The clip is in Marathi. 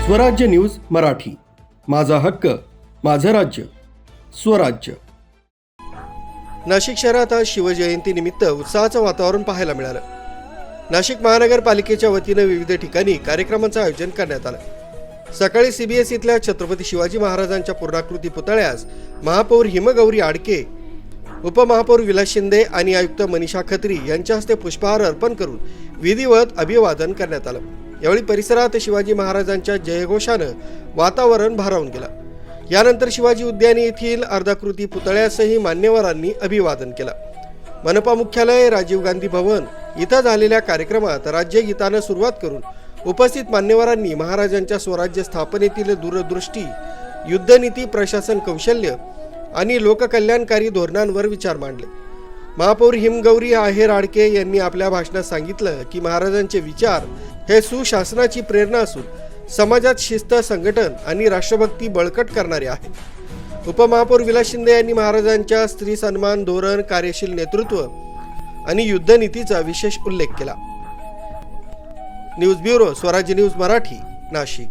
स्वराज्य न्यूज मराठी, माझा हक्क माझं राज्य स्वराज्य। नाशिक शहरात आज शिवजयंतीनिमित्त उत्साहाचं वातावरण पाहायला मिळालं। नाशिक महानगरपालिकेच्या वतीने विविध ठिकाणी कार्यक्रमांचं आयोजन करण्यात आलं। सकाळी CBSEतल्या छत्रपती शिवाजी महाराजांच्या पूर्णाकृती पुतळ्यास महापौर हिमगौरी आडके, उपमहापौर विलास शिंदे आणि आयुक्त मनीषा खत्री यांच्या हस्ते पुष्पहार अर्पण करून विधिवत अभिवादन करण्यात आलं। यावेळी परिसरात शिवाजी महाराजांच्या जयघोषानं वातावरण भारावून गेलं। यानंतर शिवाजी उद्यान येथील अर्धाकृती पुतळ्यासही मान्यवरांनी अभिवादन केलं। मनपा मुख्यालय, राजीव गांधी भवन इथं झालेल्या कार्यक्रमात राज्यगीतानं सुरुवात करून उपस्थित मान्यवरांनी महाराजांच्या स्वराज्य स्थापनेतील दूरदृष्टी, युद्धनीती, प्रशासन कौशल्य आणि लोककल्याणकारी धोरणांवर विचार मांडले। महापौर हिमगौरी आहेर आडके यांनी आपल्या भाषणात सांगितलं की महाराजांचे विचार हे सुशासनाची प्रेरणा असून समाजात शिस्त, संघटन आणि राष्ट्रभक्ती बळकट करणारे आहेत। उपमहापौर विलास शिंदे यांनी महाराजांच्या स्त्री सन्मान धोरण, कार्यशील नेतृत्व आणि युद्धनीतीचा विशेष उल्लेख केला। न्यूज ब्युरो, स्वराज्य न्यूज मराठी, नाशिक।